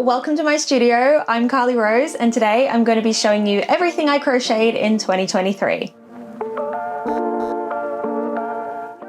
welcome to my studio. I'm Carley Rose and today I'm going to be showing you everything I crocheted in 2023.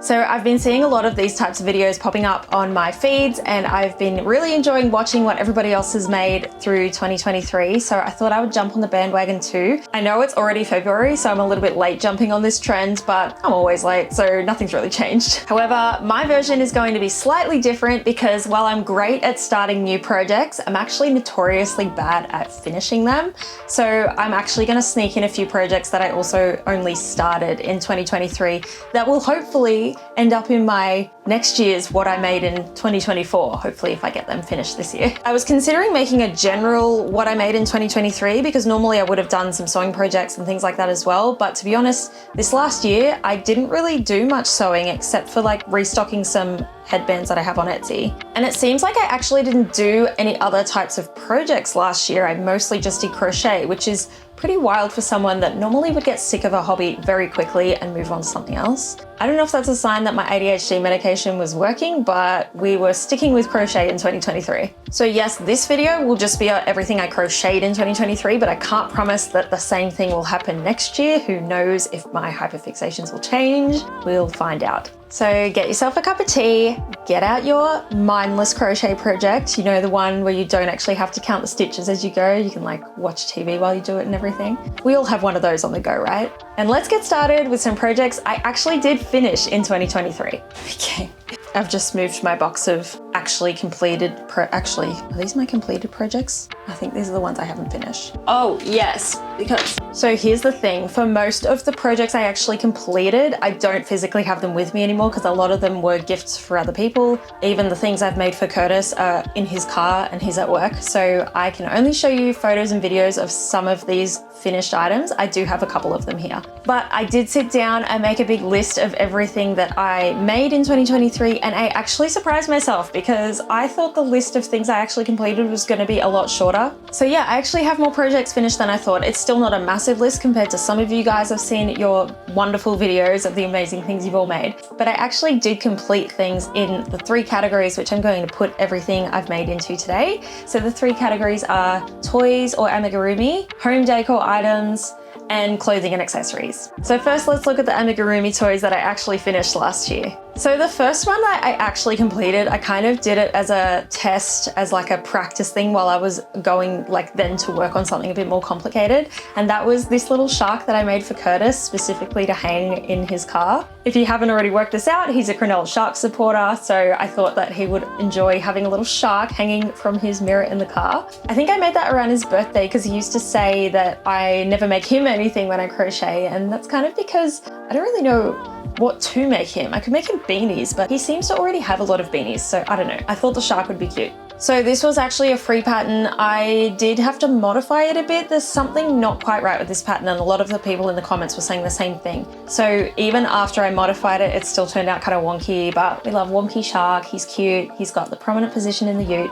So I've been seeing a lot of these types of videos popping up on my feeds and I've been really enjoying watching what everybody else has made through 2023. So I thought I would jump on the bandwagon too. I know it's already February, so I'm a little bit late jumping on this trend, but I'm always late, so nothing's really changed. However, my version is going to be slightly different because while I'm great at starting new projects, I'm actually notoriously bad at finishing them. So I'm actually going to sneak in a few projects that I also only started in 2023 that will hopefully end up in my next year's what I made in 2024, hopefully if I get them finished this year. I was considering making a general what I made in 2023 because normally I would have done some sewing projects and things like that as well, but to be honest, this last year I didn't really do much sewing except for like restocking some headbands that I have on Etsy. And it seems like I actually didn't do any other types of projects last year. I mostly just did crochet, which is pretty wild for someone that normally would get sick of a hobby very quickly and move on to something else. I don't know if that's a sign that my ADHD medication was working, but we were sticking with crochet in 2023. So yes, this video will just be everything I crocheted in 2023, but I can't promise that the same thing will happen next year. Who knows if my hyperfixations will change? We'll find out. So get yourself a cup of tea, get out your mindless crochet project, you know, the one where you don't actually have to count the stitches as you go. You can like watch TV while you do it and everything. We all have one of those on the go, right? And let's get started with some projects I actually did finish in 2023. Okay. I've just moved my box of actually completed actually, are these my completed projects? I think these are the ones I haven't finished. Oh yes, because, so here's the thing, for most of the projects I actually completed, I don't physically have them with me anymore because a lot of them were gifts for other people. Even the things I've made for Curtis are in his car and he's at work. So I can only show you photos and videos of some of these finished items. I do have a couple of them here. But I did sit down and make a big list of everything that I made in 2023 and I actually surprised myself because I thought the list of things I actually completed was going to be a lot shorter. So yeah, I actually have more projects finished than I thought. It's still not a massive list compared to some of you guys. I've seen your wonderful videos of the amazing things you've all made, but I actually did complete things in the 3 categories, which I'm going to put everything I've made into today. So the 3 categories are toys or amigurumi, home decor items, and clothing and accessories. So first let's look at the Amigurumi toys that I actually finished last year. So the first one that I actually completed, I kind of did it as a test, as like a practice thing while I was going like then to work on something a bit more complicated. And that was this little shark that I made for Curtis specifically to hang in his car. If you haven't already worked this out, he's a Cronulla Shark supporter. So I thought that he would enjoy having a little shark hanging from his mirror in the car. I think I made that around his birthday because he used to say that I never make him anything when I crochet. And that's kind of because I don't really know what to make him. I could make him beanies, but he seems to already have a lot of beanies, so I don't know. I thought the shark would be cute. So this was actually a free pattern. I did have to modify it a bit. There's something not quite right with this pattern and a lot of the people in the comments were saying the same thing. So even after I modified it, it still turned out kind of wonky, but we love Wonky Shark. He's cute. He's got the prominent position in the ute.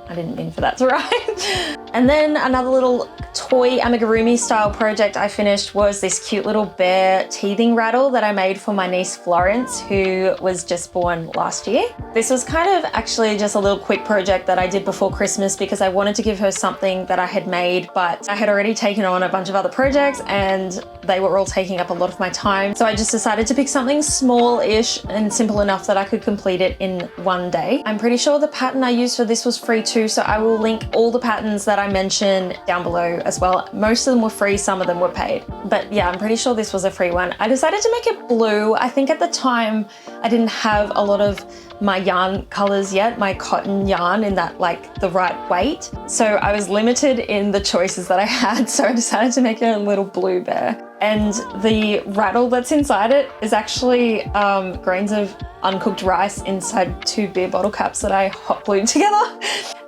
I didn't mean for that to rhyme. And then another little toy amigurumi style project I finished was this cute little bear teething rattle that I made for my niece Florence, who was just born last year. This was kind of actually just a little quick project that I did before Christmas because I wanted to give her something that I had made, but I had already taken on a bunch of other projects and they were all taking up a lot of my time. So I just decided to pick something small-ish and simple enough that I could complete it in one day. I'm pretty sure the pattern I used for this was free too, so I will link all the patterns that I mentioned down below as well. Most of them were free, some of them were paid. But yeah, I'm pretty sure this was a free one. I decided to make it blue. I think at the time I didn't have a lot of my yarn colors yet, my cotton yarn in that like the right weight. So I was limited in the choices that I had. So I decided to make it a little blue bear. And the rattle that's inside it is actually grains of uncooked rice inside 2 beer bottle caps that I hot glued together.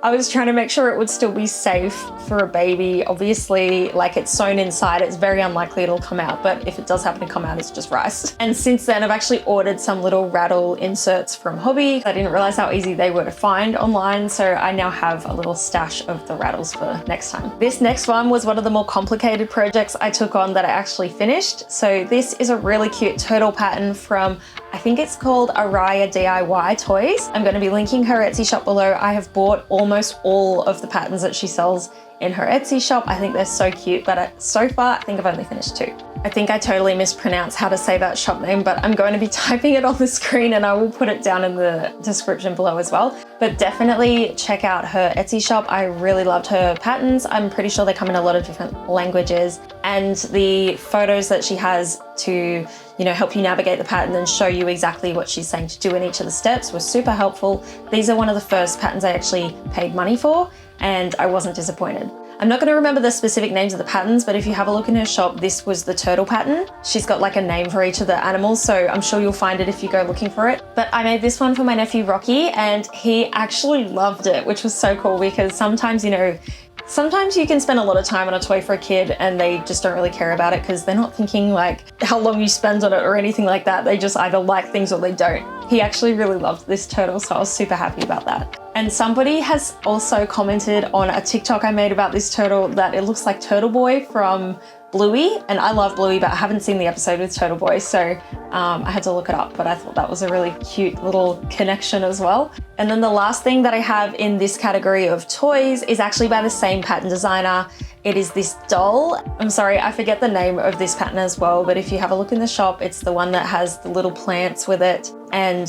I was trying to make sure it would still be safe for a baby. Obviously, like it's sewn inside, it's very unlikely it'll come out, but if it does happen to come out, it's just rice. And since then, I've actually ordered some little rattle inserts from Hobby. I didn't realize how easy they were to find online, so I now have a little stash of the rattles for next time. This next one was one of the more complicated projects I took on that I actually finished. So this is a really cute turtle pattern from I think it's called Araya DIY Toys. I'm going to be linking her Etsy shop below. I have bought almost all of the patterns that she sells in her Etsy shop. I think they're so cute, but so far I think I've only finished 2. I think I totally mispronounced how to say that shop name, but I'm going to be typing it on the screen and I will put it down in the description below as well. But definitely check out her Etsy shop. I really loved her patterns. I'm pretty sure they come in a lot of different languages, and the photos that she has to, you know, help you navigate the pattern and show you exactly what she's saying to do in each of the steps was super helpful. These are one of the first patterns I actually paid money for, and I wasn't disappointed. I'm not going to remember the specific names of the patterns, but if you have a look in her shop, this was the turtle pattern. She's got like a name for each of the animals, so I'm sure you'll find it if you go looking for it. But I made this one for my nephew Rocky, and he actually loved it, which was so cool because sometimes, you know, sometimes you can spend a lot of time on a toy for a kid and they just don't really care about it because they're not thinking like how long you spend on it or anything like that. They just either like things or they don't. He actually really loved this turtle, so I was super happy about that. And somebody has also commented on a TikTok I made about this turtle that it looks like Turtle Boy from Bluey, and I love Bluey, but I haven't seen the episode with Turtle Boy, so I had to look it up, but I thought that was a really cute little connection as well. And then the last thing that I have in this category of toys is actually by the same pattern designer. It is this doll. I'm sorry, I forget the name of this pattern as well, but if you have a look in the shop, it's the one that has the little plants with it. And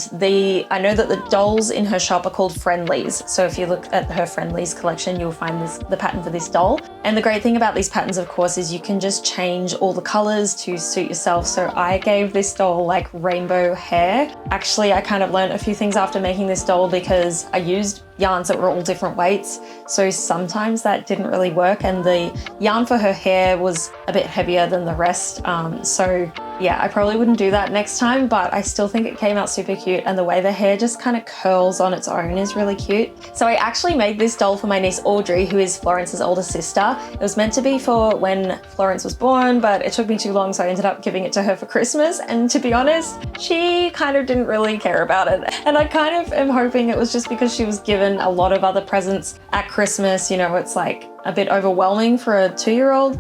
I know that the dolls in her shop are called Friendlies. So if you look at her Friendlies collection, you'll find the pattern for this doll. And the great thing about these patterns, of course, is you can just change all the colors to suit yourself. So I gave this doll like rainbow hair. Actually, I kind of learned a few things after making this doll because I used yarns that were all different weights. So sometimes that didn't really work. And the yarn for her hair was a bit heavier than the rest. So yeah, I probably wouldn't do that next time, but I still think it came out super cute, and the way the hair just kind of curls on its own is really cute. So I actually made this doll for my niece Audrey, who is Florence's older sister. It was meant to be for when Florence was born, but it took me too long, so I ended up giving it to her for Christmas. And to be honest, she kind of didn't really care about it. And I kind of am hoping it was just because she was given a lot of other presents at Christmas. You know, it's like a bit overwhelming for a 2-year-old.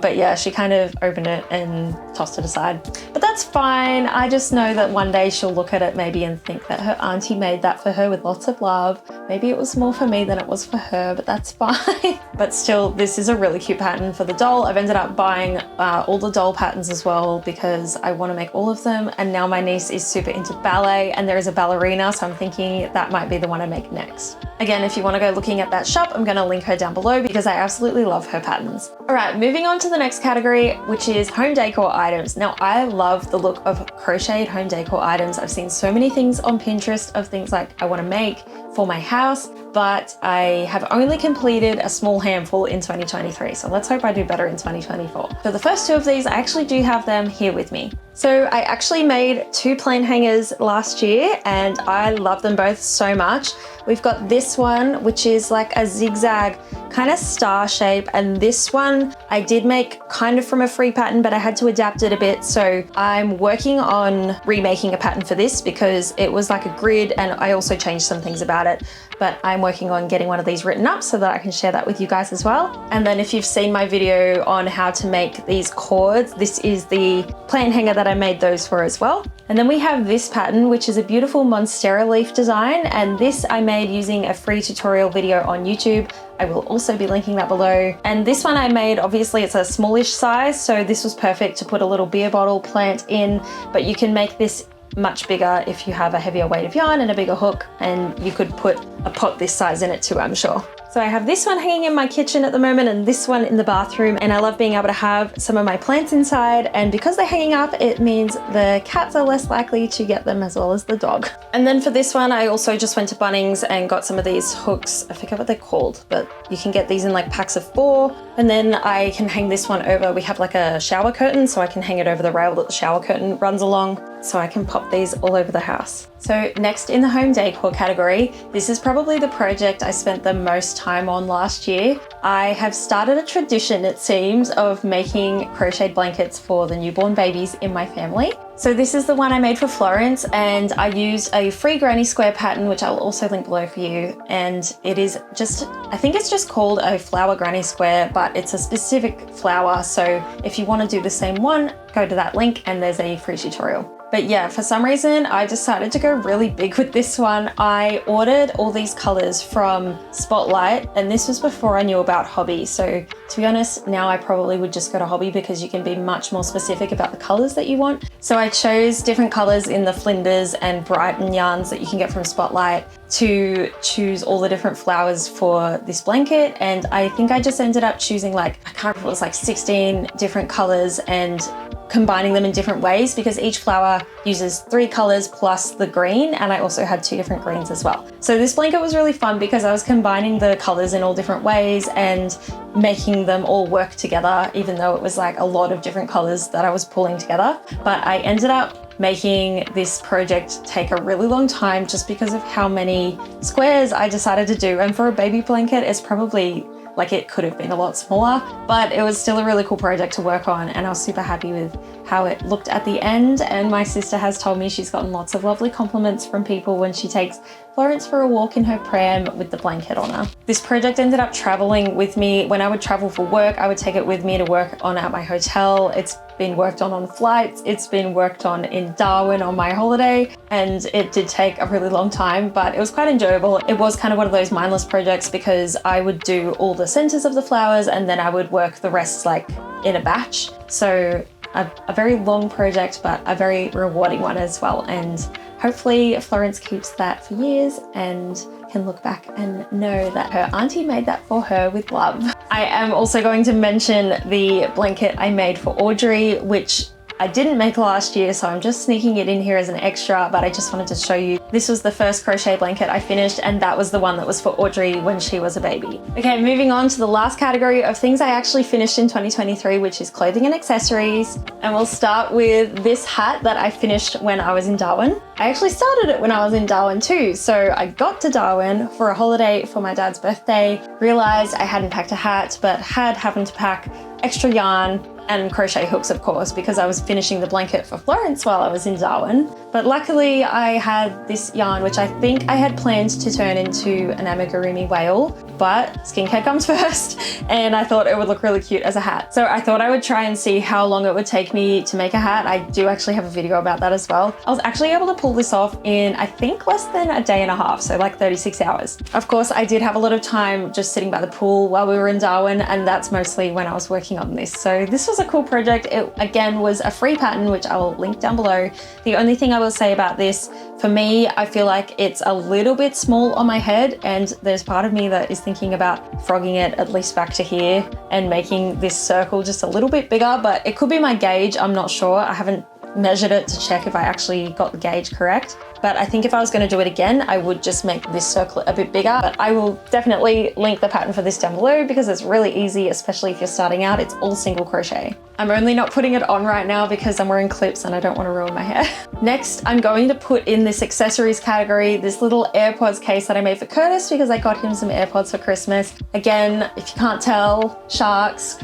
But yeah, she kind of opened it and tossed it aside. But that's fine. I just know that one day she'll look at it maybe and think that her auntie made that for her with lots of love. Maybe it was more for me than it was for her, but that's fine. But still, this is a really cute pattern for the doll. I've ended up buying all the doll patterns as well because I want to make all of them. And now my niece is super into ballet and there is a ballerina, so I'm thinking that might be the one I make next. Again, if you want to go looking at that shop, I'm going to link her down below because I absolutely love her patterns. All right, moving on to the next category, which is home decor items. Now, I love the look of crocheted home decor items. I've seen so many things on Pinterest of things like I want to make for my house, but I have only completed a small handful in 2023. So let's hope I do better in 2024. For the first 2 of these, I actually do have them here with me. So I actually made 2 plain hangers last year and I love them both so much. We've got this one, which is like a zigzag kind of star shape, and this one I did make kind of from a free pattern, but I had to adapt it a bit. So I'm working on remaking a pattern for this because it was like a grid and I also changed some things about it. But I'm working on getting one of these written up so that I can share that with you guys as well. And then if you've seen my video on how to make these cords, this is the plain hanger that I made those for as well. And then we have this pattern, which is a beautiful monstera leaf design. And this I made using a free tutorial video on YouTube. I will also be linking that below. And this one I made, obviously it's a smallish size, so this was perfect to put a little beer bottle plant in, but you can make this much bigger if you have a heavier weight of yarn and a bigger hook, and you could put a pot this size in it too, I'm sure. So I have this one hanging in my kitchen at the moment and this one in the bathroom, and I love being able to have some of my plants inside, and because they're hanging up, it means the cats are less likely to get them as well as the dog. And then for this one, I also just went to Bunnings and got some of these hooks. I forget what they're called, but you can get these in like packs of 4. And then I can hang this one over. We have like a shower curtain, so I can hang it over the rail that the shower curtain runs along. So I can pop these all over the house. So next in the home decor category, this is probably the project I spent the most time on last year. I have started a tradition, it seems, of making crocheted blankets for the newborn babies in my family. So this is the one I made for Florence, and I used a free granny square pattern, which I'll also link below for you. And it is just, I think it's just called a flower granny square, but it's a specific flower. So if you want to do the same one, go to that link and there's a free tutorial. But yeah, for some reason, I decided to go really big with this one. I ordered all these colors from Spotlight, and this was before I knew about Hobby. So to be honest, now I probably would just go to Hobby because you can be much more specific about the colors that you want. So I chose different colors in the Flinders and Brighton yarns that you can get from Spotlight to choose all the different flowers for this blanket. And I think I just ended up choosing like, I can't remember, it was like 16 different colors and combining them in different ways because each flower uses 3 colors plus the green, and I also had 2 different greens as well. So this blanket was really fun because I was combining the colors in all different ways and making them all work together, even though it was like a lot of different colors that I was pulling together. But I ended up making this project take a really long time just because of how many squares I decided to do. And for a baby blanket, it's probably like, it could have been a lot smaller, but it was still a really cool project to work on, and I was super happy with how it looked at the end. And my sister has told me she's gotten lots of lovely compliments from people when she takes Florence for a walk in her pram with the blanket on her. This project ended up traveling with me. When I would travel for work, I would take it with me to work on at my hotel. It's been worked on flights. It's been worked on in Darwin on my holiday, and it did take a really long time, but it was quite enjoyable. It was kind of one of those mindless projects because I would do all the centers of the flowers and then I would work the rest like in a batch. So a very long project, but a very rewarding one as well. And hopefully Florence keeps that for years and can look back and know that her auntie made that for her with love. I am also going to mention the blanket I made for Audrey, which I didn't make last year, so I'm just sneaking it in here as an extra, but I just wanted to show you. This was the first crochet blanket I finished, and that was the one that was for Audrey when she was a baby. Okay, moving on to the last category of things I actually finished in 2023, which is clothing and accessories. And we'll start with this hat that I finished when I was in Darwin. I actually started it when I was in Darwin too. So I got to Darwin for a holiday for my dad's birthday, realized I hadn't packed a hat, but had happened to pack extra yarn and crochet hooks, of course, because I was finishing the blanket for Florence while I was in Darwin. But luckily I had this yarn, which I think I had planned to turn into an amigurumi whale, but skincare comes first, and I thought it would look really cute as a hat. So I thought I would try and see how long it would take me to make a hat. I do actually have a video about that as well. I was actually able to pull this off in, I think, less than a day and a half, so like 36 hours. Of course, I did have a lot of time just sitting by the pool while we were in Darwin, and that's mostly when I was working on this. So this was a cool project. It again was a free pattern, which I will link down below. The only thing I will say about this, for me, I feel like it's a little bit small on my head, and there's part of me that is thinking about frogging it at least back to here and making this circle just a little bit bigger, but it could be my gauge. I'm not sure. I haven't measured it to check if I actually got the gauge correct. But I think if I was going to do it again, I would just make this circle a bit bigger. But I will definitely link the pattern for this down below because it's really easy, especially if you're starting out. It's all single crochet. I'm only not putting it on right now because I'm wearing clips and I don't want to ruin my hair. Next, I'm going to put in this accessories category, this little AirPods case that I made for Curtis because I got him some AirPods for Christmas. Again, if you can't tell, sharks,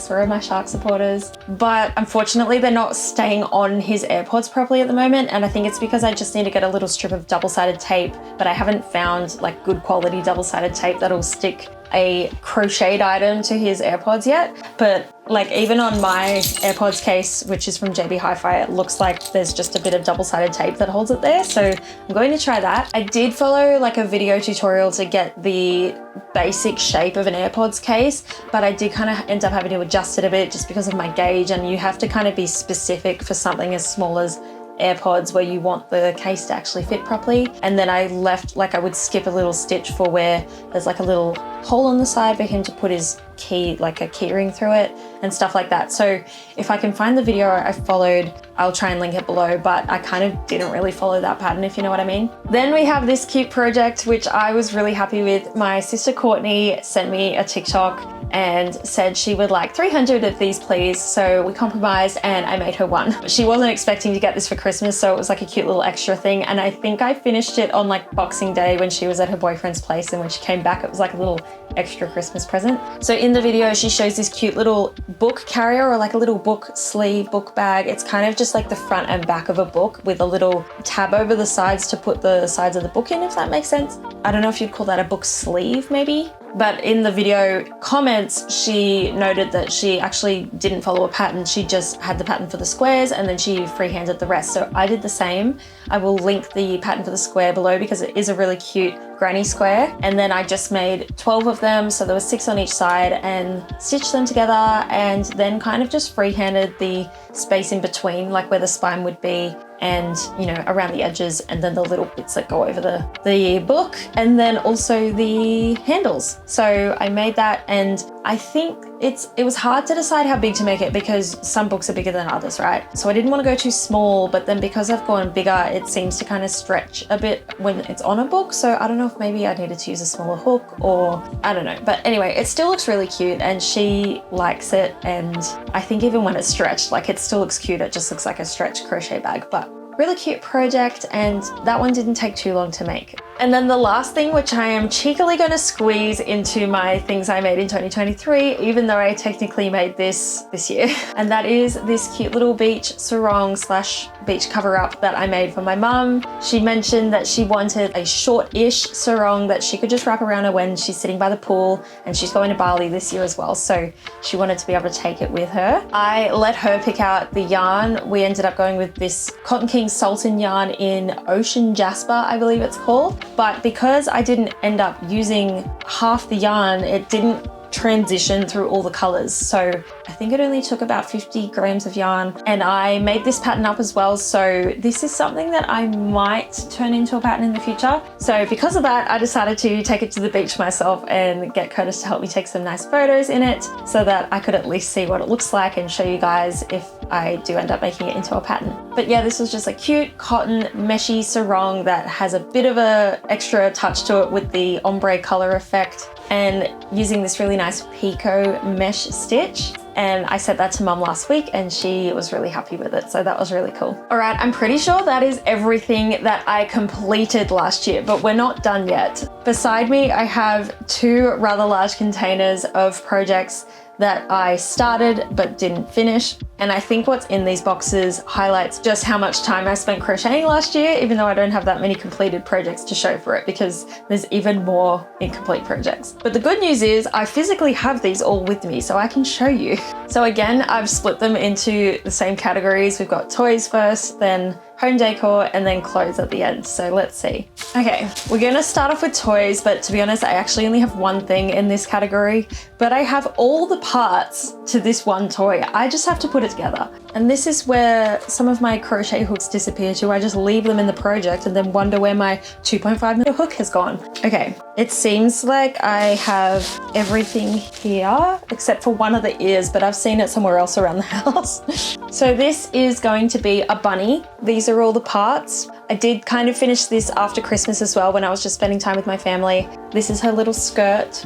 where are my shark supporters? But unfortunately, they're not staying on his AirPods properly at the moment. And I think it's because I just need to get a little strip of double-sided tape, but I haven't found like good quality double-sided tape that'll stick a crocheted item to his AirPods yet. But like even on my AirPods case, which is from JB Hi-Fi, it looks like there's just a bit of double-sided tape that holds it there. So I'm going to try that. I did follow like a video tutorial to get the basic shape of an AirPods case, but I did kind of end up having to adjust it a bit just because of my gauge, and you have to kind of be specific for something as small as AirPods where you want the case to actually fit properly. And then I left, like I would skip a little stitch for where there's like a little hole on the side for him to put his key, like a key ring through it and stuff like that. So if I can find the video I followed, I'll try and link it below, but I kind of didn't really follow that pattern, if you know what I mean. Then we have this cute project, which I was really happy with. My sister Courtney sent me a TikTok and said she would like 300 of these please. So we compromised and I made her one. She wasn't expecting to get this for Christmas, so it was like a cute little extra thing. And I think I finished it on like Boxing Day when she was at her boyfriend's place, and when she came back, it was like a little extra Christmas present. So in the video, she shows this cute little book carrier, or like a little book sleeve, book bag. It's kind of just like the front and back of a book with a little tab over the sides to put the sides of the book in, if that makes sense. I don't know if you'd call that a book sleeve maybe. But in the video comments, she noted that she actually didn't follow a pattern. She just had the pattern for the squares and then she freehanded the rest. So I did the same. I will link the pattern for the square below because it is a really cute granny square. And then I just made 12 of them. So there was 6 on each side and stitched them together and then kind of just freehanded the space in between, like where the spine would be and, you know, around the edges, and then the little bits that go over the book, and then also the handles. So I made that, and I think it was hard to decide how big to make it because some books are bigger than others, right? So I didn't want to go too small, but then because I've gone bigger, it seems to kind of stretch a bit when it's on a book. So I don't know if maybe I needed to use a smaller hook or I don't know. But anyway, it still looks really cute and she likes it. And I think even when it's stretched, like it still looks cute. It just looks like a stretched crochet bag, but really cute project, and that one didn't take too long to make. And then the last thing, which I am cheekily going to squeeze into my things I made in 2023, even though I technically made this year, and that is this cute little beach sarong slash beach cover up that I made for my mum. She mentioned that she wanted a short-ish sarong that she could just wrap around her when she's sitting by the pool, and she's going to Bali this year as well, so she wanted to be able to take it with her. I let her pick out the yarn. We ended up going with this Cotton King Sultan yarn in Ocean Jasper, I believe it's called. But because I didn't end up using half the yarn, it didn't transition through all the colors. So I think it only took about 50 grams of yarn, and I made this pattern up as well. So this is something that I might turn into a pattern in the future. So because of that, I decided to take it to the beach myself and get Curtis to help me take some nice photos in it so that I could at least see what it looks like and show you guys if I do end up making it into a pattern. But yeah, this was just a cute cotton meshy sarong that has a bit of a extra touch to it with the ombre color effect, and using this really nice picot mesh stitch. And I sent that to mum last week and she was really happy with it. So that was really cool. All right, I'm pretty sure that is everything that I completed last year, but we're not done yet. Beside me, I have 2 rather large containers of projects that I started but didn't finish. And I think what's in these boxes highlights just how much time I spent crocheting last year, even though I don't have that many completed projects to show for it because there's even more incomplete projects. But the good news is I physically have these all with me so I can show you. So again, I've split them into the same categories. We've got toys first, then home decor, and then clothes at the end. So let's see. Okay, we're gonna start off with toys, but to be honest, I actually only have one thing in this category, but I have all the parts to this one toy. I just have to put it together. And this is where some of my crochet hooks disappear to. I just leave them in the project and then wonder where my 2.5mm hook has gone. Okay, it seems like I have everything here except for one of the ears, but I've seen it somewhere else around the house. So this is going to be a bunny. These are all the parts. I did kind of finish this after Christmas as well when I was just spending time with my family. This is her little skirt.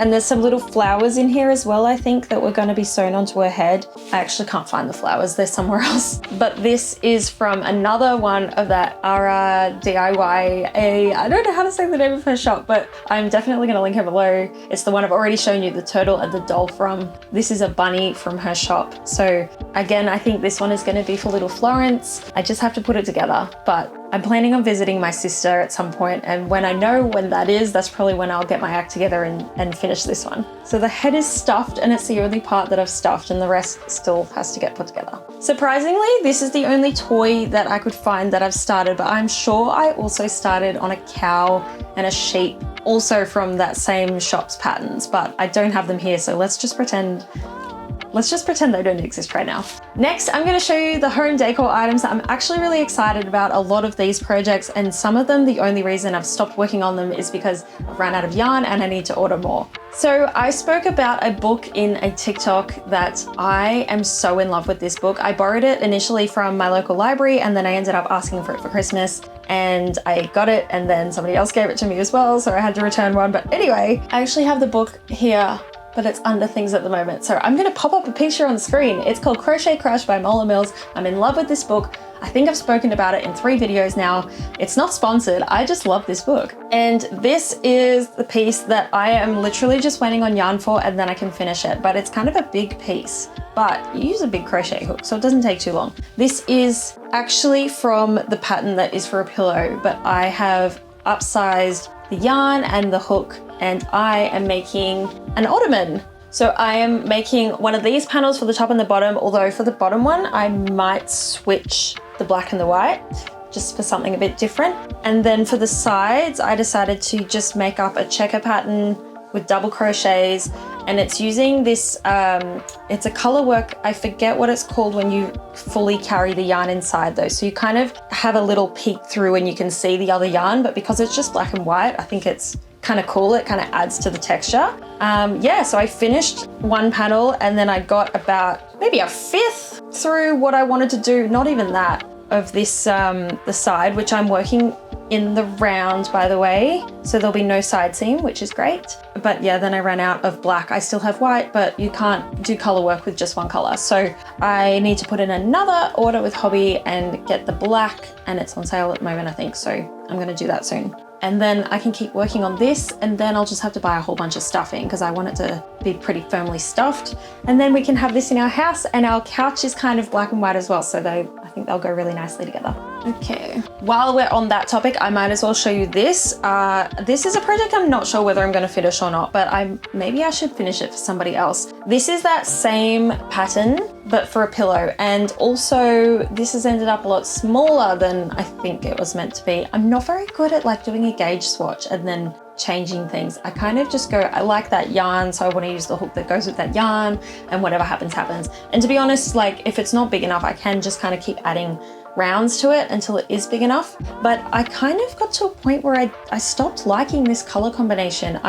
And there's some little flowers in here as well, I think, that were going to be sewn onto her head. I actually can't find the flowers, they're somewhere else. But this is from another one of that Ara DIY. I don't know how to say the name of her shop, but I'm definitely going to link her below. It's the one I've already shown you the turtle and the doll from. This is a bunny from her shop. So again, I think this one is going to be for little Florence. I just have to put it together, but I'm planning on visiting my sister at some point, and when I know when that is, that's probably when I'll get my act together and finish this one. So the head is stuffed, and it's the only part that I've stuffed, and the rest still has to get put together. Surprisingly, this is the only toy that I could find that I've started, but I'm sure I also started on a cow and a sheep, also from that same shop's patterns, but I don't have them here, so let's just pretend they don't exist right now. Next, I'm going to show you the home decor items that I'm actually really excited about. A lot of these projects, and some of them, the only reason I've stopped working on them is because I've ran out of yarn and I need to order more. So I spoke about a book in a TikTok that I am so in love with. This book. I borrowed it initially from my local library, and then I ended up asking for it for Christmas, and I got it, and then somebody else gave it to me as well, so I had to return one. But anyway, I actually have the book here, but it's under things at the moment. So I'm gonna pop up a picture on the screen. It's called Crochet Crush by Molla Mills. I'm in love with this book. I think I've spoken about it in 3 videos now. It's not sponsored, I just love this book. And this is the piece that I am literally just waiting on yarn for, and then I can finish it. But it's kind of a big piece, but you use a big crochet hook, so it doesn't take too long. This is actually from the pattern that is for a pillow, but I have upsized the yarn and the hook and I am making an ottoman. So I am making one of these panels for the top and the bottom, although for the bottom one, I might switch the black and the white just for something a bit different. And then for the sides, I decided to just make up a checker pattern with double crochets, and it's using this, it's a color work, I forget what it's called when you fully carry the yarn inside though. So you kind of have a little peek through and you can see the other yarn, but because it's just black and white, I think it's kind of cool. It kind of adds to the texture. Yeah, so I finished one panel and then I got about maybe a fifth through what I wanted to do, not even that, of this, the side, which I'm working in the round, by the way. So there'll be no side seam, which is great. But yeah, then I ran out of black. I still have white, but you can't do color work with just one color. So I need to put in another order with Hobby and get the black, and it's on sale at the moment, I think. So I'm gonna do that soon. And then I can keep working on this, and then I'll just have to buy a whole bunch of stuffing because I want it to be pretty firmly stuffed. And then we can have this in our house, and our couch is kind of black and white as well. So I think they'll go really nicely together. Okay, while we're on that topic, I might as well show you this. This is a project I'm not sure whether I'm gonna finish or not, but maybe I should finish it for somebody else. This is that same pattern, but for a pillow. And also this has ended up a lot smaller than I think it was meant to be. I'm not very good at like doing a gauge swatch and then changing things. I kind of just go, I like that yarn, so I want to use the hook that goes with that yarn, and whatever happens, happens. And to be honest, like if it's not big enough, I can just kind of keep adding rounds to it until it is big enough. But I kind of got to a point where I stopped liking this color combination.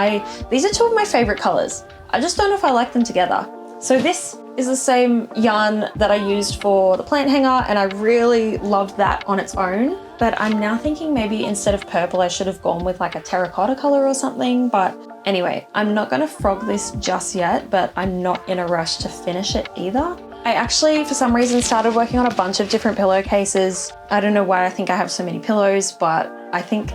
These are two of my favorite colors. I just don't know if I like them together. So this is the same yarn that I used for the plant hanger, and I really loved that on its own. But I'm now thinking maybe instead of purple, I should have gone with like a terracotta color or something. But anyway, I'm not gonna frog this just yet, but I'm not in a rush to finish it either. I actually, for some reason, started working on a bunch of different pillowcases. I don't know why I think I have so many pillows, but I think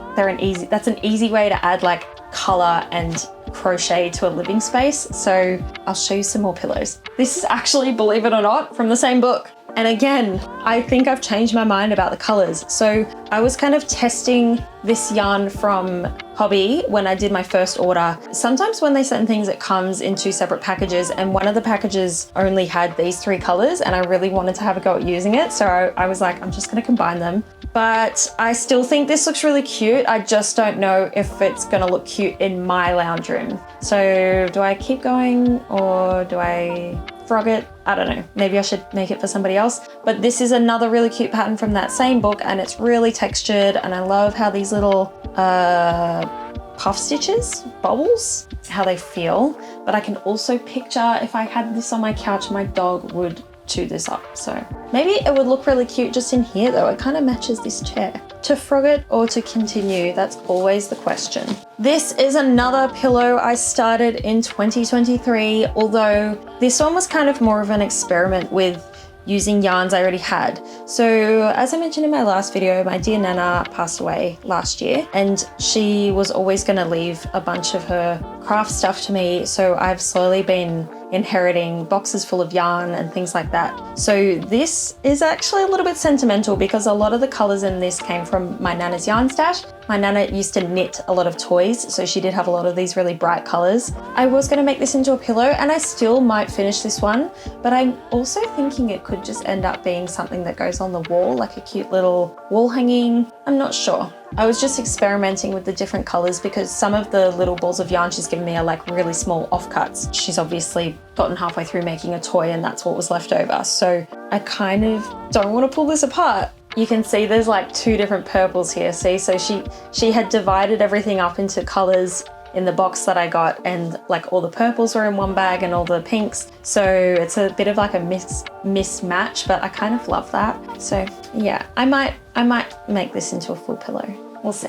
that's an easy way to add like color and crochet to a living space. So I'll show you some more pillows. This is actually, believe it or not, from the same book. And again, I think I've changed my mind about the colors. So I was kind of testing this yarn from Hobby when I did my first order. Sometimes when they send things, it comes in 2 separate packages, and one of the packages only had these 3 colors, and I really wanted to have a go at using it. So I was like, I'm just gonna combine them. But I still think this looks really cute. I just don't know if it's gonna look cute in my lounge room. So do I keep going or do I frog it? I don't know, maybe I should make it for somebody else. But this is another really cute pattern from that same book, and it's really textured, and I love how these little puff stitches, bubbles, how they feel. But I can also picture if I had this on my couch, my dog would chew this up. So maybe it would look really cute just in here though. It kind of matches this chair. To frog it or to continue, that's always the question. This is another pillow I started in 2023, although this one was kind of more of an experiment with using yarns I already had. So as I mentioned in my last video, my dear Nana passed away last year, and she was always going to leave a bunch of her craft stuff to me. So I've slowly been inheriting boxes full of yarn and things like that. So this is actually a little bit sentimental because a lot of the colors in this came from my Nana's yarn stash. My Nana used to knit a lot of toys, so she did have a lot of these really bright colors. I was going to make this into a pillow, and I still might finish this one, but I'm also thinking it could just end up being something that goes on the wall, like a cute little wall hanging. I'm not sure. I was just experimenting with the different colors because some of the little balls of yarn she's given me are like really small offcuts. She's obviously gotten halfway through making a toy and that's what was left over. So I kind of don't want to pull this apart. You can see there's like 2 different purples here, see? So she had divided everything up into colors in the box that I got, and like all the purples were in one bag and all the pinks. So it's a bit of like a mismatch, but I kind of love that. So yeah, I might make this into a full pillow. We'll see.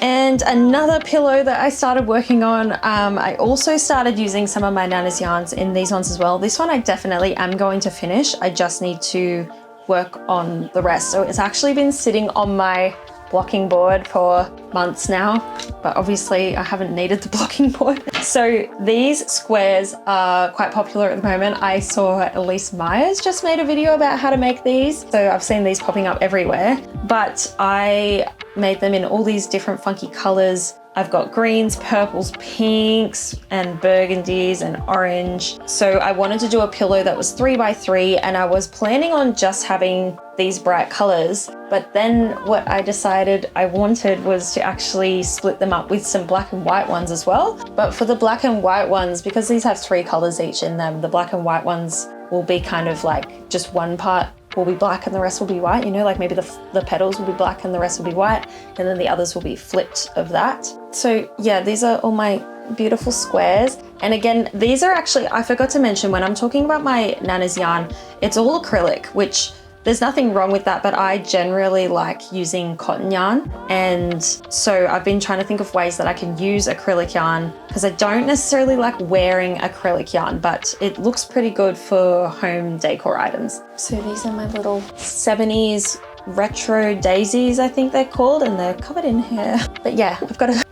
And another pillow that I started working on, I also started using some of my Nana's yarns in these ones as well. This one I definitely am going to finish. I just need to work on the rest. So it's actually been sitting on my blocking board for months now, but obviously I haven't needed the blocking board. So these squares are quite popular at the moment. I saw Elise Myers just made a video about how to make these. So I've seen these popping up everywhere, but I made them in all these different funky colors I've got greens, purples, pinks, and burgundies and orange. So I wanted to do a pillow that was 3x3, and I was planning on just having these bright colors. But then what I decided I wanted was to actually split them up with some black and white ones as well. But for the black and white ones, because these have 3 colors each in them, the black and white ones will be kind of like just one part will be black and the rest will be white, you know, like maybe the petals will be black and the rest will be white, and then the others will be flipped of that. So yeah, these are all my beautiful squares. And again, these are actually, I forgot to mention when I'm talking about my Nana's yarn, it's all acrylic, which there's nothing wrong with that, but I generally like using cotton yarn. And so I've been trying to think of ways that I can use acrylic yarn, because I don't necessarily like wearing acrylic yarn, but it looks pretty good for home decor items. So these are my little 70s retro daisies, I think they're called, and they're covered in hair. But yeah,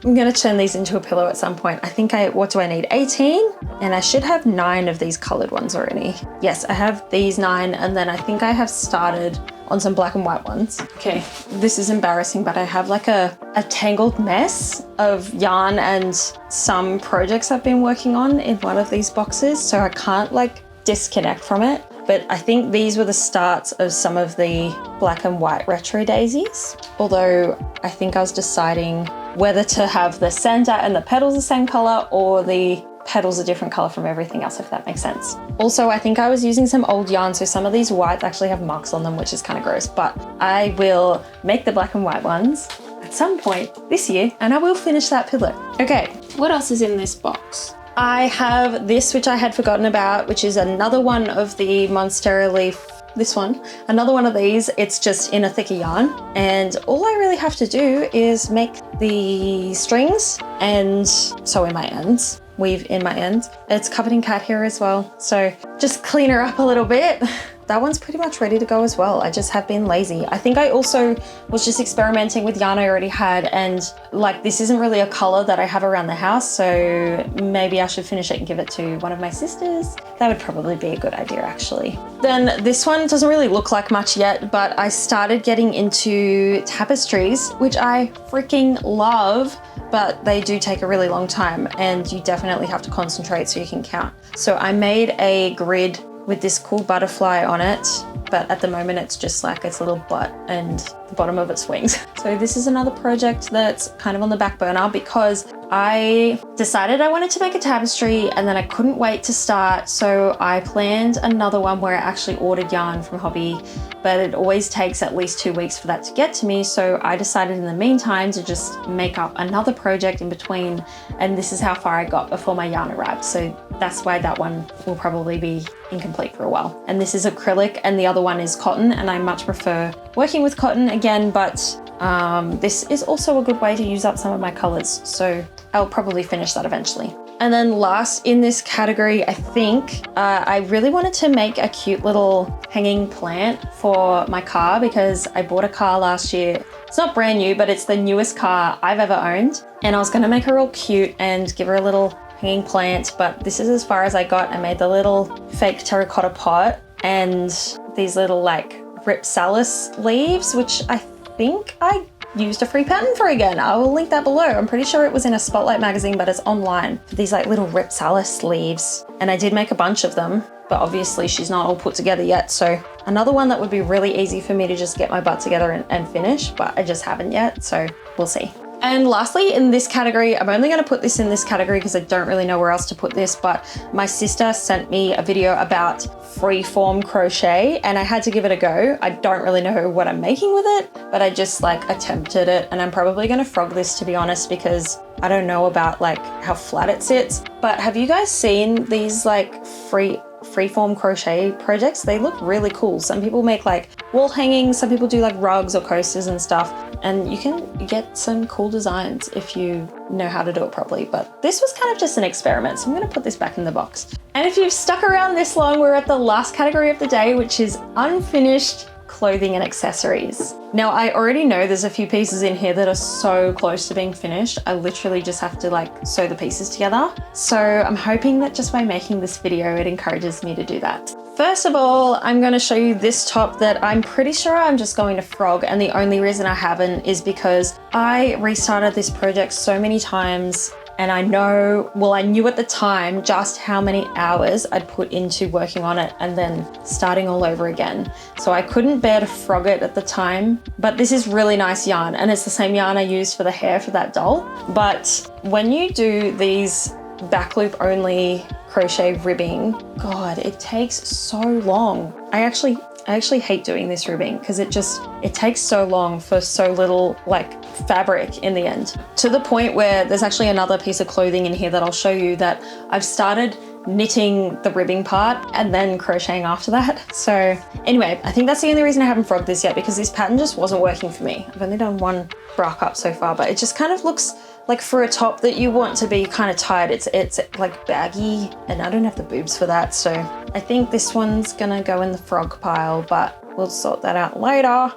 I'm gonna turn these into a pillow at some point. I think what do I need? 18? And I should have 9 of these colored ones already. Yes, I have these 9, and then I think I have started on some black and white ones. Okay, this is embarrassing, but I have like a tangled mess of yarn and some projects I've been working on in one of these boxes, so I can't like disconnect from it. But I think these were the starts of some of the black and white retro daisies. Although I think I was deciding whether to have the center and the petals the same color, or the petals a different color from everything else, if that makes sense. Also, I think I was using some old yarn, so some of these whites actually have marks on them, which is kind of gross, but I will make the black and white ones at some point this year, and I will finish that pillow. Okay, what else is in this box? I have this, which I had forgotten about, which is another one of the Monstera leaf, this one, another one of these. It's just in a thicker yarn, and all I really have to do is make the strings and sew in my ends, weave in my ends. It's covered in cat hair as well, so just clean her up a little bit. That one's pretty much ready to go as well. I just have been lazy. I think I also was just experimenting with yarn I already had, and like this isn't really a color that I have around the house, so maybe I should finish it and give it to one of my sisters. That would probably be a good idea actually. Then this one doesn't really look like much yet, but I started getting into tapestries, which I freaking love, but they do take a really long time and you definitely have to concentrate so you can count. So I made a grid with this cool butterfly on it, but at the moment it's just like its little butt and the bottom of its wings. So this is another project that's kind of on the back burner because I decided I wanted to make a tapestry and then I couldn't wait to start, so I planned another one where I actually ordered yarn from Hobby, but it always takes at least 2 weeks for that to get to me, so I decided in the meantime to just make up another project in between, and this is how far I got before my yarn arrived, so that's why that one will probably be incomplete for a while. And this is acrylic and the other one is cotton, and I much prefer working with cotton again, but this is also a good way to use up some of my colors, so I'll probably finish that eventually. And then last in this category, I think I really wanted to make a cute little hanging plant for my car because I bought a car last year. It's not brand new, but it's the newest car I've ever owned, and I was going to make her all cute and give her a little hanging plant, but this is as far as I got. I made the little fake terracotta pot and these little like Ripsalis leaves, which I think I used a free pattern for again. I will link that below. I'm pretty sure it was in a Spotlight magazine, but it's online. These like little Ripsalis leaves, and I did make a bunch of them, but obviously she's not all put together yet. So another one that would be really easy for me to just get my butt together and finish, but I just haven't yet, so we'll see. And lastly, in this category, I'm only going to put this in this category because I don't really know where else to put this, but my sister sent me a video about freeform crochet and I had to give it a go. I don't really know what I'm making with it, but I just like attempted it, and I'm probably going to frog this, to be honest, because I don't know about like how flat it sits. But have you guys seen these like freeform crochet projects? They look really cool. Some people make like wall hangings, some people do like rugs or coasters and stuff, and you can get some cool designs if you know how to do it properly. But this was kind of just an experiment, so I'm going to put this back in the box. And if you've stuck around this long, we're at the last category of the day, which is unfinished clothing and accessories. Now, I already know there's a few pieces in here that are so close to being finished. I literally just have to like sew the pieces together. So I'm hoping that just by making this video, it encourages me to do that. First of all, I'm going to show you this top that I'm pretty sure I'm just going to frog, and the only reason I haven't is because I restarted this project so many times, and I knew at the time just how many hours I'd put into working on it and then starting all over again. So I couldn't bear to frog it at the time, but this is really nice yarn, and it's the same yarn I used for the hair for that doll. But when you do these back loop only crochet ribbing, God, it takes so long. I actually hate doing this ribbing because it takes so long for so little like fabric in the end, to the point where there's actually another piece of clothing in here that I'll show you that I've started knitting the ribbing part and then crocheting after that. So anyway, I think that's the only reason I haven't frogged this yet, because this pattern just wasn't working for me. I've only done one bra cup so far, but it just kind of looks like, for a top that you want to be kind of tight, it's like baggy, and I don't have the boobs for that. So I think this one's gonna go in the frog pile, but we'll sort that out later.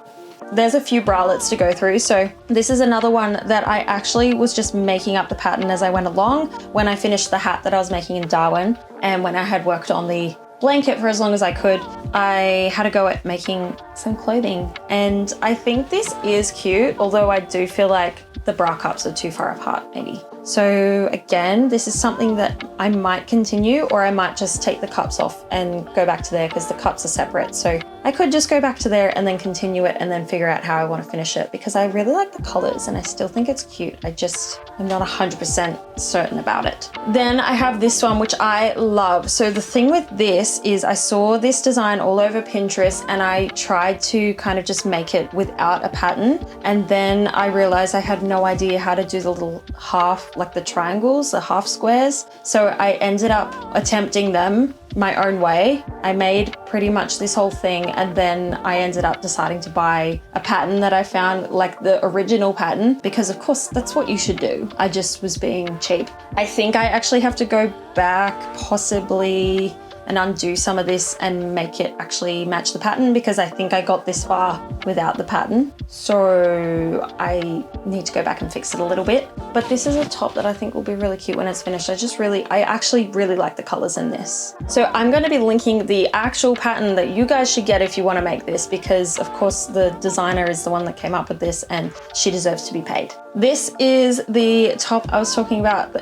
There's a few bralettes to go through. So this is another one that I actually was just making up the pattern as I went along when I finished the hat that I was making in Darwin, and when I had worked on the blanket for as long as I could, I had a go at making some clothing. And I think this is cute, although I do feel like the bra cups are too far apart maybe. So again, this is something that I might continue, or I might just take the cups off and go back to there, because the cups are separate. So I could just go back to there and then continue it and then figure out how I want to finish it, because I really like the colors and I still think it's cute. I'm not 100% certain about it. Then I have this one, which I love. So the thing with this is I saw this design all over Pinterest and I tried to kind of just make it without a pattern. And then I realized I had no idea how to do the little half, like the triangles, the half squares. So I ended up attempting them my own way. I made pretty much this whole thing, and then I ended up deciding to buy a pattern that I found, like the original pattern, because of course that's what you should do. I just was being cheap. I think I actually have to go back possibly and undo some of this and make it actually match the pattern, because I think I got this far without the pattern. So I need to go back and fix it a little bit. But this is a top that I think will be really cute when it's finished. I actually really like the colors in this. So I'm going to be linking the actual pattern that you guys should get if you want to make this, because of course the designer is the one that came up with this and she deserves to be paid. This is the top I was talking about,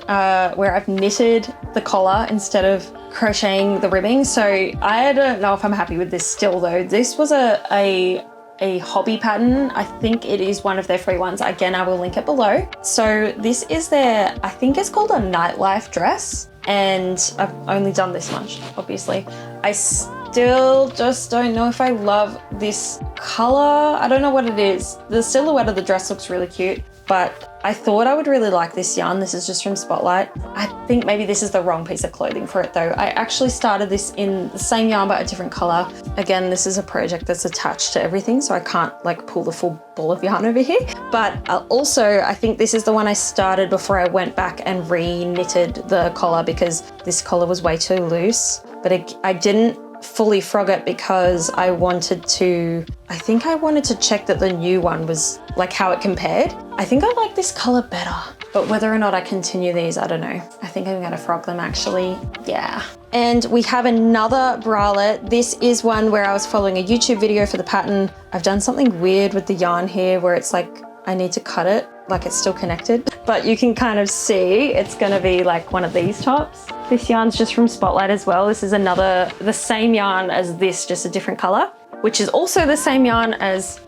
where I've knitted the collar instead of crocheting the ribbing. So I don't know if I'm happy with this still though. This was a hobby pattern. I think it is one of their free ones. Again, I will link it below. So this is their, I think it's called a nightlife dress. And I've only done this much, obviously. I still just don't know if I love this color. I don't know what it is. The silhouette of the dress looks really cute, but I thought I would really like this yarn. This is just from Spotlight. I think maybe this is the wrong piece of clothing for it though. I actually started this in the same yarn but a different color. Again, this is a project that's attached to everything, so I can't like pull the full ball of yarn over here. But also, I think this is the one I started before I went back and re-knitted the collar, because this collar was way too loose. But I didn't fully frog it because I wanted to check that the new one was like how it compared. I think I like this color better, but whether or not I continue these, I don't know. I think I'm gonna frog them actually, yeah. And we have another bralette. This is one where I was following a YouTube video for the pattern. I've done something weird with the yarn here where it's like, I need to cut it, like it's still connected, but you can kind of see it's gonna be like one of these tops. This yarn's just from Spotlight as well. This is the same yarn as this, just a different color, which is also the same yarn as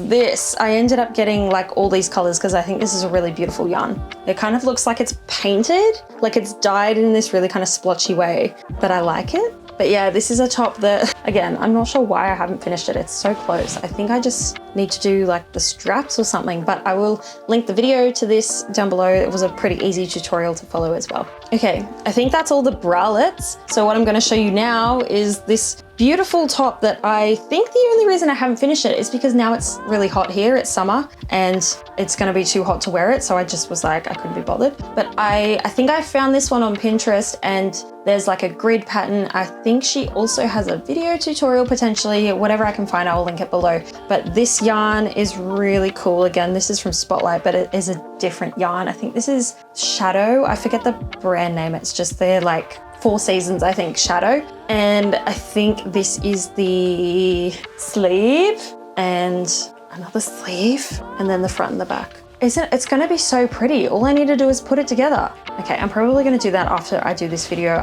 this. I ended up getting like all these colors because I think this is a really beautiful yarn. It kind of looks like it's painted, like it's dyed in this really kind of splotchy way, but I like it. But yeah, this is a top that, again, I'm not sure why I haven't finished it. It's so close. I think I just need to do like the straps or something, but I will link the video to this down below. It was a pretty easy tutorial to follow as well. Okay, I think that's all the bralettes. So what I'm going to show you now is this beautiful top that I think the only reason I haven't finished it is because now it's really hot here, it's summer, and it's gonna be too hot to wear it, so I just was like, I couldn't be bothered. But I think I found this one on Pinterest, and there's like a grid pattern. I think she also has a video tutorial potentially, whatever I can find, I will link it below. But this yarn is really cool. Again, this is from Spotlight, but it is a different yarn. I think this is Shadow. I forget the brand name. It's just their like Four Seasons, I think, shadow. And I think this is the sleeve and another sleeve and then the front and the back. It's gonna be so pretty. All I need to do is put it together. Okay, I'm probably gonna do that after I do this video.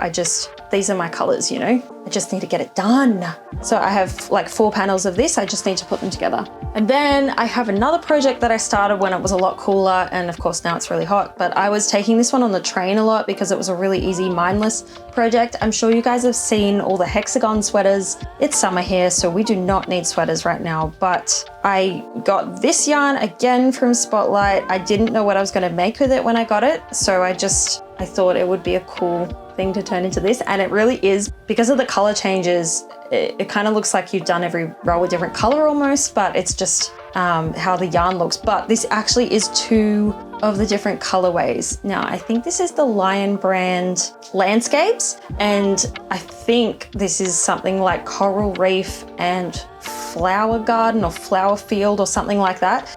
These are my colors, you know? I just need to get it done. So I have like 4 panels of this. I just need to put them together. And then I have another project that I started when it was a lot cooler. And of course now it's really hot, but I was taking this one on the train a lot because it was a really easy, mindless project. I'm sure you guys have seen all the hexagon sweaters. It's summer here, so we do not need sweaters right now, but I got this yarn again from Spotlight. I didn't know what I was gonna make with it when I got it. So I thought it would be a cool thing to turn into this, and it really is. Because of the color changes, it kind of looks like you've done every row a different color almost, but it's just how the yarn looks. But this actually is 2 of the different colorways. Now I think this is the Lion brand Landscapes, and I think this is something like Coral Reef and Flower Garden or Flower Field or something like that.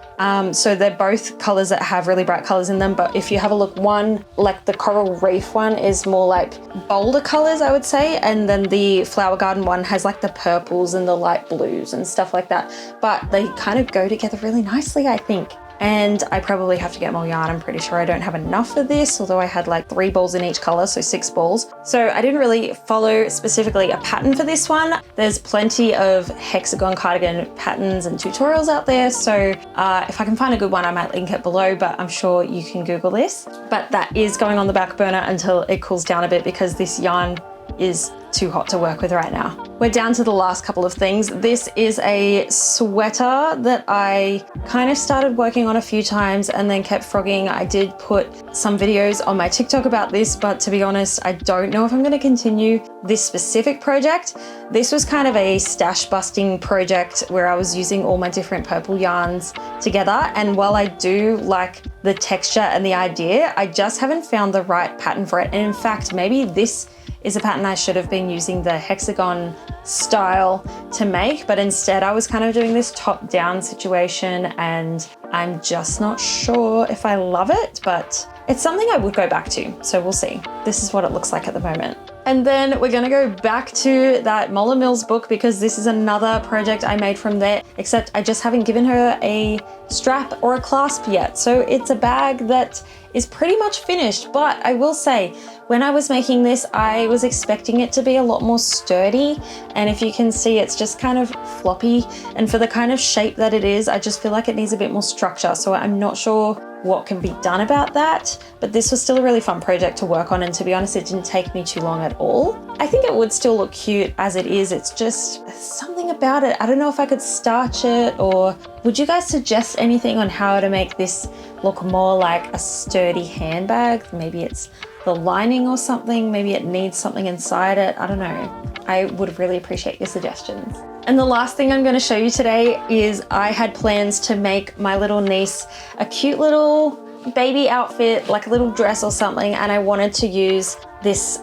So they're both colors that have really bright colors in them, but if you have a look, one, like the Coral Reef one is more like bolder colors, I would say, and then the Flower Garden one has like the purples and the light blues and stuff like that, but they kind of go together really nicely, I think. And I probably have to get more yarn. I'm pretty sure I don't have enough of this, although I had like 3 balls in each color, so 6 balls. So I didn't really follow specifically a pattern for this one. There's plenty of hexagon cardigan patterns and tutorials out there. So if I can find a good one, I might link it below, but I'm sure you can Google this. But that is going on the back burner until it cools down a bit because this yarn is too hot to work with right now. We're down to the last couple of things. This is a sweater that I kind of started working on a few times and then kept frogging. I did put some videos on my TikTok about this, but to be honest, I don't know if I'm going to continue this specific project. This was kind of a stash busting project where I was using all my different purple yarns together. And while I do like the texture and the idea, I just haven't found the right pattern for it. And in fact, maybe this is a pattern I should have been using the hexagon style to make, but instead I was kind of doing this top-down situation, and I'm just not sure if I love it, but it's something I would go back to, so we'll see. This is what it looks like at the moment. And then we're gonna go back to that Molla Mills book because this is another project I made from there, except I just haven't given her a strap or a clasp yet. So it's a bag that is pretty much finished, but I will say, when I was making this, I was expecting it to be a lot more sturdy. And if you can see, it's just kind of floppy. And for the kind of shape that it is, I just feel like it needs a bit more structure. So I'm not sure what can be done about that, but this was still a really fun project to work on, and to be honest, it didn't take me too long at all. I think it would still look cute as it is. It's just something about it. I don't know if I could starch it, or would you guys suggest anything on how to make this look more like a sturdy handbag? Maybe it's the lining or something, maybe it needs something inside it, I don't know. I would really appreciate your suggestions. And the last thing I'm going to show you today is I had plans to make my little niece a cute little baby outfit, like a little dress or something, and I wanted to use this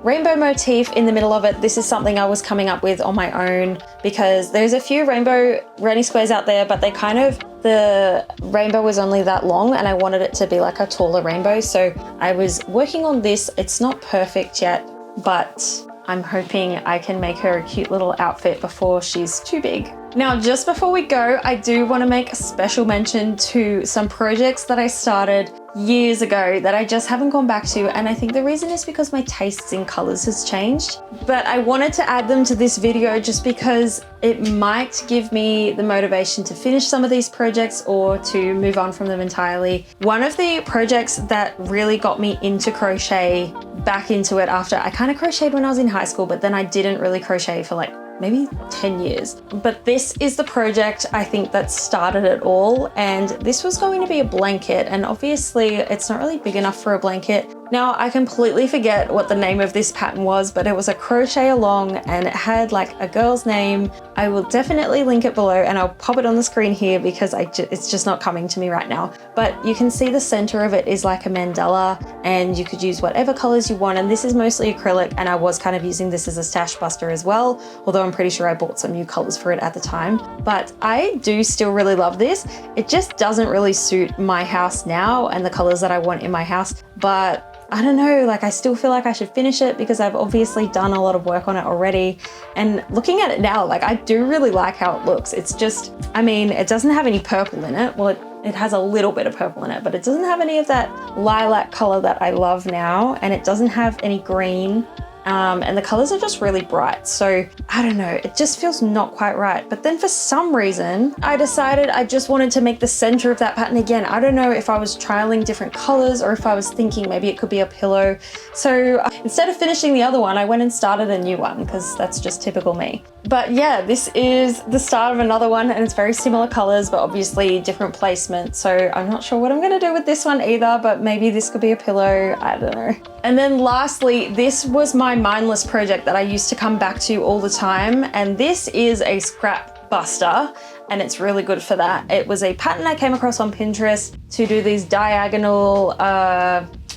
rainbow motif in the middle of it. This is something I was coming up with on my own because there's a few rainbow granny squares out there, but the rainbow was only that long and I wanted it to be like a taller rainbow. So I was working on this. It's not perfect yet, but I'm hoping I can make her a cute little outfit before she's too big. Now, just before we go, I do want to make a special mention to some projects that I started years ago that I just haven't gone back to, and I think the reason is because my tastes in colors has changed. But I wanted to add them to this video just because it might give me the motivation to finish some of these projects or to move on from them entirely. One of the projects that really got me into crochet, back into it after I kind of crocheted when I was in high school, but then I didn't really crochet for like maybe 10 years. But this is the project I think that started it all, and this was going to be a blanket, and obviously it's not really big enough for a blanket. Now, I completely forget what the name of this pattern was, but it was a crochet along and it had like a girl's name. I will definitely link it below and I'll pop it on the screen here because it's just not coming to me right now. But you can see the center of it is like a mandala, and you could use whatever colors you want. And this is mostly acrylic, and I was kind of using this as a stash buster as well, although I'm pretty sure I bought some new colors for it at the time. But I do still really love this. It just doesn't really suit my house now and the colors that I want in my house, but I don't know, like I still feel like I should finish it because I've obviously done a lot of work on it already. And looking at it now, like I do really like how it looks. It's just, I mean, it doesn't have any purple in it. Well, it has a little bit of purple in it, but it doesn't have any of that lilac color that I love now. And it doesn't have any green. And the colors are just really bright. So I don't know, it just feels not quite right. But then for some reason, I decided I just wanted to make the center of that pattern again. I don't know if I was trialing different colors or if I was thinking maybe it could be a pillow. So instead of finishing the other one, I went and started a new one because that's just typical me. But yeah, this is the start of another one and it's very similar colors, but obviously different placement. So I'm not sure what I'm gonna do with this one either, but maybe this could be a pillow, I don't know. And then lastly, this was my mindless project that I used to come back to all the time. And this is a scrap buster and it's really good for that. It was a pattern I came across on Pinterest to do these diagonal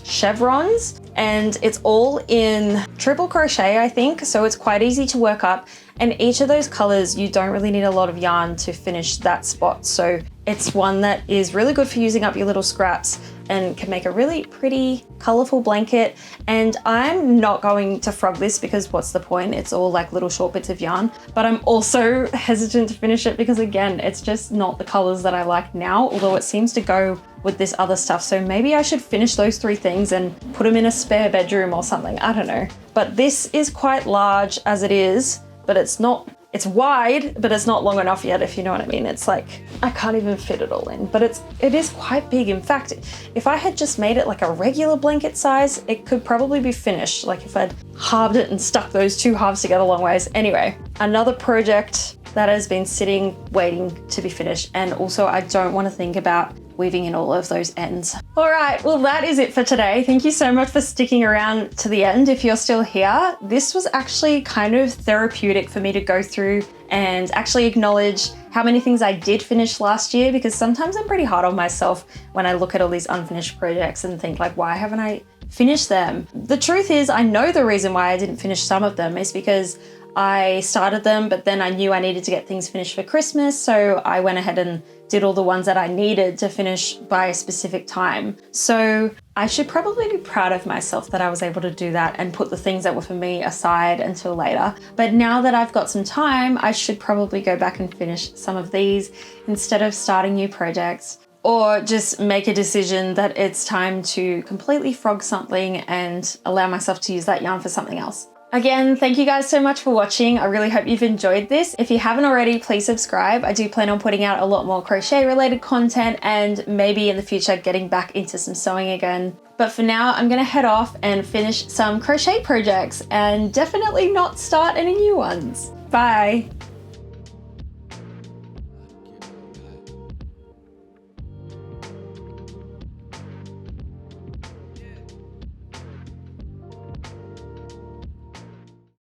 chevrons, and it's all in triple crochet, I think. So it's quite easy to work up. And each of those colors, you don't really need a lot of yarn to finish that spot. So it's one that is really good for using up your little scraps and can make a really pretty colorful blanket. And I'm not going to frog this because what's the point? It's all like little short bits of yarn, but I'm also hesitant to finish it because again, it's just not the colors that I like now, although it seems to go with this other stuff. So maybe I should finish those 3 things and put them in a spare bedroom or something. I don't know. But this is quite large as it is, but it's not, it's wide, but it's not long enough yet, if you know what I mean. It's like, I can't even fit it all in, but it is quite big. In fact, if I had just made it like a regular blanket size, it could probably be finished. Like if I'd halved it and stuck those 2 halves together long ways. Anyway, another project that has been sitting, waiting to be finished. And also I don't want to think about weaving in all of those ends. All right, well, that is it for today. Thank you so much for sticking around to the end if you're still here. This was actually kind of therapeutic for me to go through and actually acknowledge how many things I did finish last year, because sometimes I'm pretty hard on myself when I look at all these unfinished projects and think like, why haven't I finished them? The truth is, I know the reason why I didn't finish some of them is because I started them, but then I knew I needed to get things finished for Christmas. So I went ahead and did all the ones that I needed to finish by a specific time. So I should probably be proud of myself that I was able to do that and put the things that were for me aside until later. But now that I've got some time, I should probably go back and finish some of these instead of starting new projects, or just make a decision that it's time to completely frog something and allow myself to use that yarn for something else. Again, thank you guys so much for watching. I really hope you've enjoyed this. If you haven't already, please subscribe. I do plan on putting out a lot more crochet related content and maybe in the future getting back into some sewing again. But for now, I'm gonna head off and finish some crochet projects and definitely not start any new ones. Bye.